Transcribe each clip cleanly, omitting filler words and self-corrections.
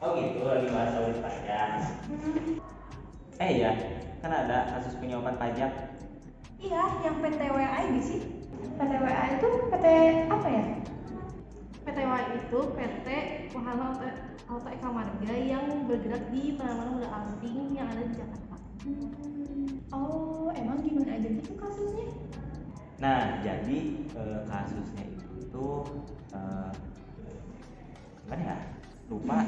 Oh gitu, lagi bahas audit pajak. Iya, kan ada kasus penyuapan pajak. Iya, yang PTWA ini sih. PTWA itu PT apa ya? PTWA itu PT Wahana Auto Eka Marga yang bergerak di mana-mana modal asing yang ada di Jakarta. Oh, emang gimana aja gitu kasusnya? Nah, jadi kasusnya itu tuh gimana ya? Lupa.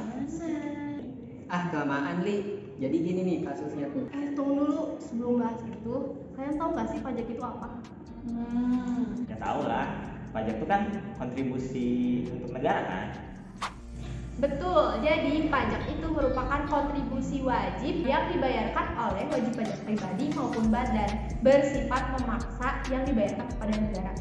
Kelamaan Li. Jadi gini nih kasusnya tuh. Tunggu dulu, sebelum bahas itu, kalian tahu gak sih pajak itu apa? Ya tahu lah, pajak itu kan kontribusi untuk negara kan. Betul, jadi pajak itu merupakan kontribusi wajib yang dibayarkan oleh wajib pajak pribadi maupun badan bersifat memaksa yang dibayarkan kepada negara.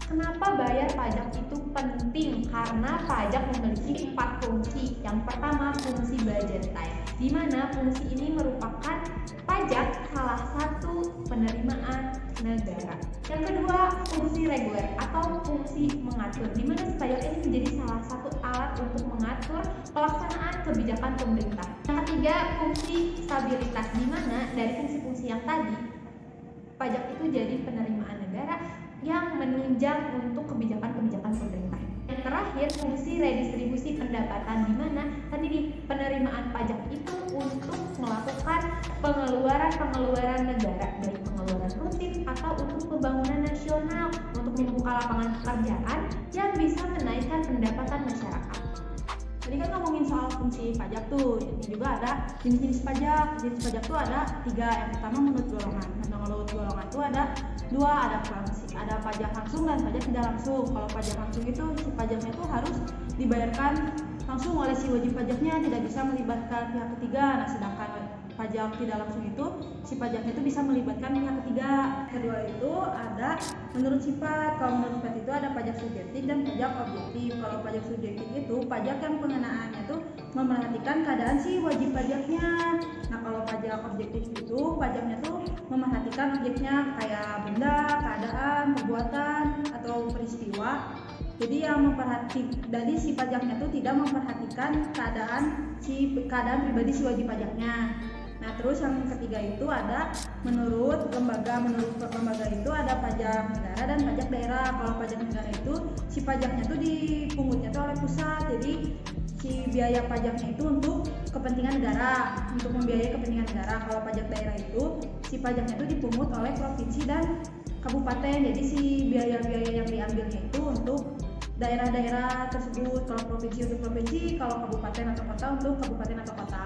Kenapa bayar pajak itu penting? Karena pajak memiliki 4 fungsi. Yang pertama, fungsi budgetai, di mana fungsi ini merupakan pajak salah satu penerimaan negara. Yang kedua, fungsi reguler atau fungsi mengatur, di mana pajak ini menjadi salah satu alat untuk mengatur pelaksanaan kebijakan pemerintah. Yang ketiga, fungsi stabilitas, di mana dari fungsi-fungsi yang tadi, pajak itu jadi penerimaan negara yang menunjang untuk kebijakan-kebijakan pemerintah. Yang terakhir, fungsi redistribusi pendapatan, di mana tadi di penerimaan pajak itu untuk melakukan pengeluaran negara, baik pengeluaran rutin atau untuk pembangunan nasional, untuk membuka lapangan pekerjaan yang bisa menaikkan pendapatan masyarakat. Tadi kan ngomongin soal fungsi pajak tuh, ini juga ada jenis-jenis pajak. Jenis pajak tuh ada 3. Yang pertama menurut golongan. Menurut golongan tuh ada 2, ada pajak langsung dan pajak tidak langsung. Kalau pajak langsung itu si pajaknya tuh harus dibayarkan langsung oleh si wajib pajaknya, tidak bisa melibatkan pihak ketiga. Nah, sedangkan pajak tidak langsung itu si pajaknya itu bisa melibatkan pihak ketiga. Kedua itu ada menurut sifat. Kalau menurut sifat itu ada pajak subjektif dan pajak objektif. Kalau pajak subjektif itu pajak yang pengenaannya tuh memerhatikan keadaan si wajib pajaknya. Nah, kalau pajak objektif itu pajaknya tuh memerhatikan objeknya kayak benda, keadaan, perbuatan atau peristiwa. Jadi jadi si pajaknya tuh tidak memperhatikan keadaan pribadi si wajib pajaknya. Nah, terus yang ketiga itu ada menurut lembaga. Menurut lembaga itu ada pajak negara dan pajak daerah. Kalau pajak negara itu si pajaknya tuh dipungutnya tuh oleh pusat. Jadi si biaya pajaknya itu untuk kepentingan negara, untuk membiayai kepentingan negara. Kalau pajak daerah itu si pajaknya itu dipungut oleh provinsi dan kabupaten. Jadi si biaya-biaya yang diambilnya itu untuk daerah-daerah tersebut. Kalau provinsi untuk provinsi, kalau kabupaten atau kota untuk kabupaten atau kota.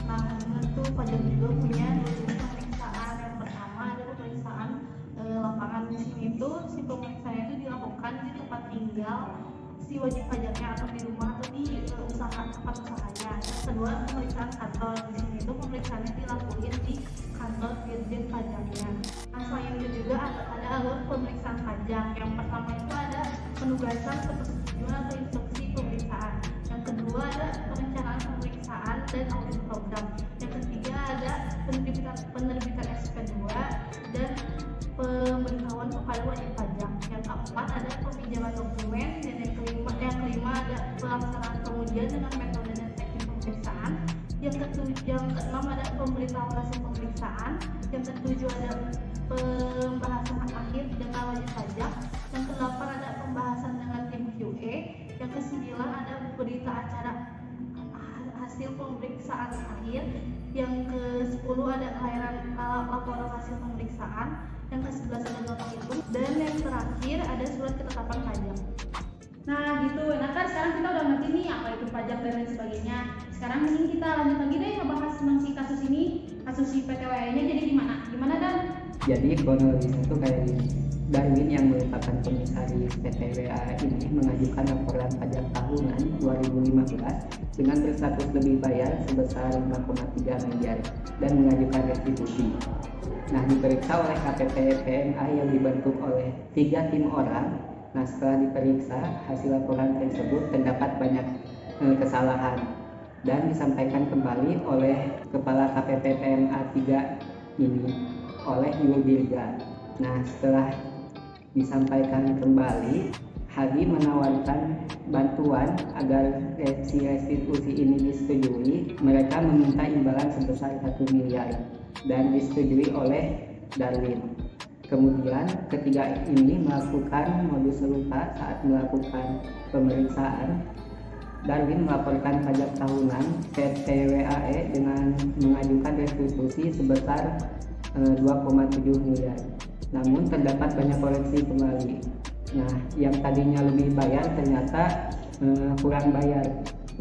Nah, tentu pajak juga punya jenis pemeriksaan. Yang pertama ada pemeriksaan lapangan. Di sini itu si pemeriksaan itu dilakukan di tempat tinggal si wajib pajaknya atau di rumah atau di tempat usahanya. Yang kedua, pemeriksaan kantor. Di sini itu pemeriksaannya dilakukan di kantor Dirjen Pajaknya. Nah, selain itu juga ada alur pemeriksaan pajak. Yang pertama itu ada penugasan persetujuan atau instruksi pemeriksaan. Yang kedua ada perencanaan pemeriksaan dan audit program. Yang ketiga ada penerbitan SP2 dan pemberitahuan kepada wajib pajak. Yang keempat ada peminjaman dokumen, dan yang kelima ada pelaksanaan pengujian dengan metode dan teknik pemeriksaan. Yang keenam ada pemberitahuan hasil pemeriksaan. Yang ketujuh ada pembahasan hak akhir dengan wajib pajak. Yang kedelapan ada pembahasan dengan tim QA. Yang kesembilan ada berita acara hasil pemeriksaan akhir. Yang ke-10 ada laporan hasil pemeriksaan. Yang ke-11 ada nota hitung, dan yang terakhir ada surat ketetapan pajak. Nah gitu, nah kan sekarang kita udah ngerti nih apa itu pajak dan lain sebagainya. Sekarang mending kita lanjut lagi deh ngebahas tentang si kasus ini, kasus si PTWA-nya. Jadi gimana Dan? Jadi kronologisnya itu kayak gini. Darwin yang merupakan komisaris PTWA ini mengajukan laporan pajak tahunan 2015 dengan berstatus lebih bayar sebesar 5,3 miliar dan mengajukan restitusi. Nah, diperiksa oleh KPP PMA yang dibentuk oleh 3 tim orang. Nah, setelah diperiksa, hasil laporan tersebut terdapat banyak kesalahan dan disampaikan kembali oleh Kepala KPP PMA 3 ini oleh Yul Dirga. Nah, setelah disampaikan kembali, Hadi menawarkan bantuan agar restitusi ini disetujui. Mereka meminta imbalan sebesar 1 miliar dan disetujui oleh Darwin. Kemudian ketiga ini melakukan modus serupa saat melakukan pemeriksaan. Darwin melaporkan pajak tahunan PT WAE dengan mengajukan restitusi sebesar 2,7 miliar. Namun terdapat banyak koreksi kembali. Nah, yang tadinya lebih bayar ternyata kurang bayar.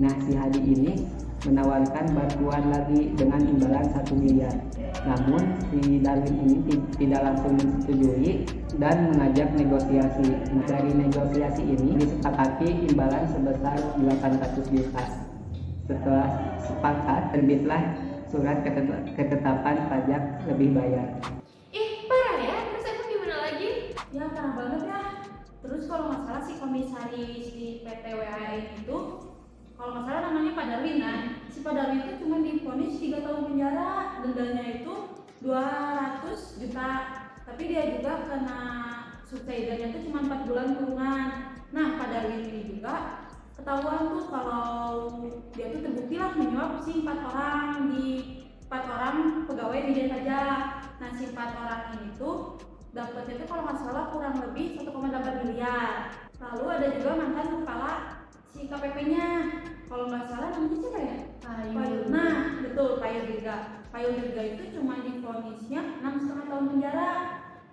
Nah, si Hadi ini menawarkan bantuan lagi dengan imbalan 1 miliar. Namun si Darwin ini tidak langsung disetujui dan mengajak negosiasi. Nah, dari negosiasi ini disepakati imbalan sebesar 800 juta. Setelah sepakat, terbitlah surat ketetapan pajak lebih bayar. Ih, parah ya. Terus emang gimana lagi? Ya parah banget ya. Terus kalau nggak salah si komisaris di PT WAE itu, kalau nggak salah namanya Pak Darwin kan. Si Pak Darwin itu cuma divonis 3 tahun penjara, dendanya itu 200 juta. Tapi dia juga kena subsidinya itu cuma 4 bulan kurungan. Nah, Pak Darwin ini juga ketahuan tuh kalau dia tuh terbukti lah menyuap si 4 orang pegawai di Dijen Pajak. Nah, si 4 orang ini tuh dapatnya itu kalau nggak salah kurang lebih 1,8 miliar. Lalu ada juga mantan kepala si KPP-nya, kalau nggak salah namanya siapa ya? Payul. Nah, betul, Payul Dirga. Payul Dirga itu cuma divonisnya 6,5 tahun penjara.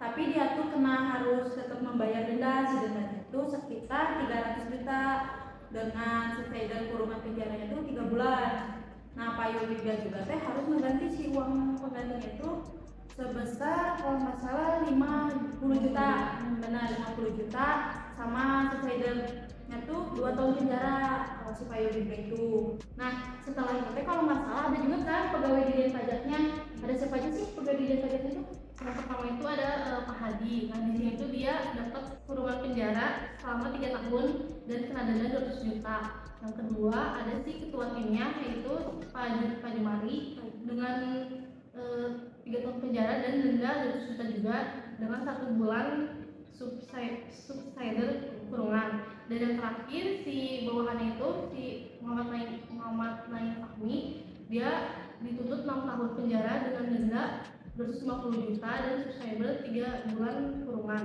Tapi dia tuh kena harus tetap membayar denda. Si dendanya itu sekitar 300 juta dengan subsidi kurungan penjaranya itu 3 bulan. Nah, Payul Dirga juga teh harus mengganti si uang penggantinya itu sebesar kalau nggak salah 50 juta. Benar, 50 juta sama subsidinya tuh 2 tahun penjara kalau si Payul Dirga itu. Nah, setelah itu kalau nggak salah ada juga kan pegawai Dijen Pajaknya. Ada siapa aja sih pegawai Dijen Pajak itu? Yang pertama itu ada Pak Hadi. Nah, di sini itu dia dapat kurungan penjara selama 3 tahun dan kena denda 200 juta. Yang kedua ada si ketua timnya yaitu Pak Jumari dengan 3 tahun penjara dan denda 200 juta juga dengan 1 bulan subsidiar kurungan. Dan yang terakhir si bawahannya itu si Muhammad Naim Fahmi, dia dituntut 6 tahun penjara dengan denda 250 juta dan subsidiar 3 bulan kurungan.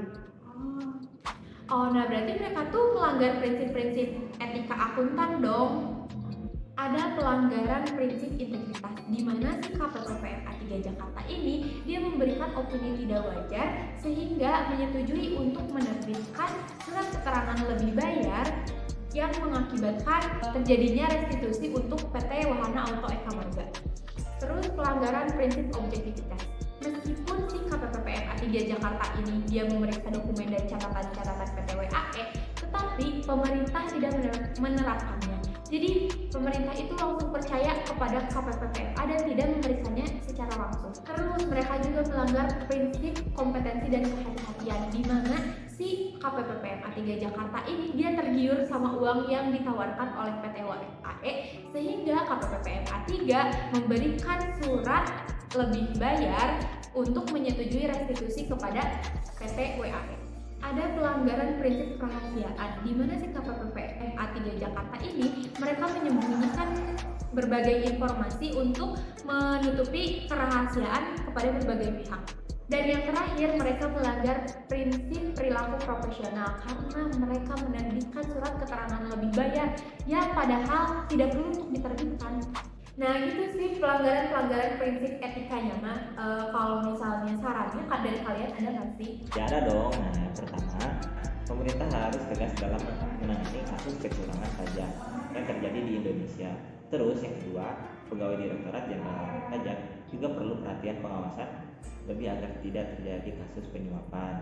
Oh, nah berarti mereka tuh melanggar prinsip-prinsip etika akuntan dong. Ada pelanggaran prinsip integritas di mana si KPPMA 3 Jakarta ini dia memberikan opini tidak wajar sehingga menyetujui untuk menerbitkan surat keterangan lebih bayar yang mengakibatkan terjadinya restitusi untuk PT Wahana Auto Eka Marga. Terus pelanggaran prinsip objektivitas. Meskipun si KPPMA 3 Jakarta ini dia memeriksa dokumen dan catatan-catatan PT WAE, tetapi pemerintah tidak menerapkannya. Jadi pemerintah itu langsung percaya kepada KPPMA dan tidak memeriksanya secara langsung. Terus mereka juga melanggar prinsip kompetensi dan kehati-hatian di mana si KPPMA 3 Jakarta ini dia tergiur sama uang yang ditawarkan oleh PT WAE sehingga KPPMA 3 memberikan surat lebih bayar untuk menyetujui restitusi kepada PT WAE. Ada pelanggaran prinsip kerahasiaan di mana si KPPMA 3 Jakarta ini mereka menyembunyikan berbagai informasi untuk menutupi kerahasiaan kepada berbagai pihak. Dan yang terakhir mereka melanggar prinsip perilaku profesional karena mereka menerbitkan surat keterangan lebih bayar yang padahal tidak perlu untuk diterbitkan. Nah gitu sih pelanggaran prinsip etikanya mah. Kalau misalnya sarannya dari kalian ada nggak sih? Ya ada dong. Nah, yang pertama, pemerintah harus tegas dalam menangani kasus kecurangan pajak yang terjadi di Indonesia. Terus yang kedua, pegawai Direktorat Jenderal Pajak juga perlu perhatian pengawasan lebih agar tidak terjadi kasus penyuapan.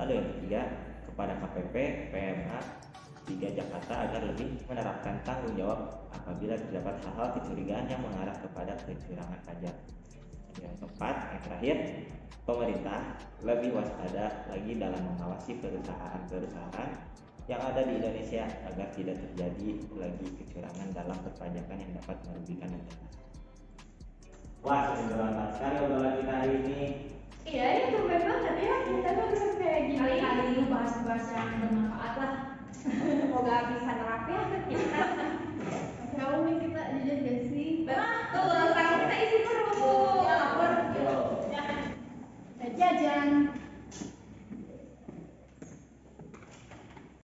Lalu yang ketiga, kepada KPP PMA 3 Jakarta agar lebih menerapkan tanggung jawab apabila terdapat hal-hal kecurigaan yang mengarah kepada kecurangan pajak. Yang keempat, yang terakhir, pemerintah lebih waspada lagi dalam mengawasi perusahaan-perusahaan yang ada di Indonesia agar tidak terjadi lagi kecurangan dalam perpajakan yang dapat merugikan negara. Wah, bermanfaat sekali obrolan kita hari ini. Iya, ini tumben banget ya kita tuh bisa kayak gini. Kali-kali lu bahas-bahas yang bermanfaat lah. semoga bisa nerapin ya ke kita.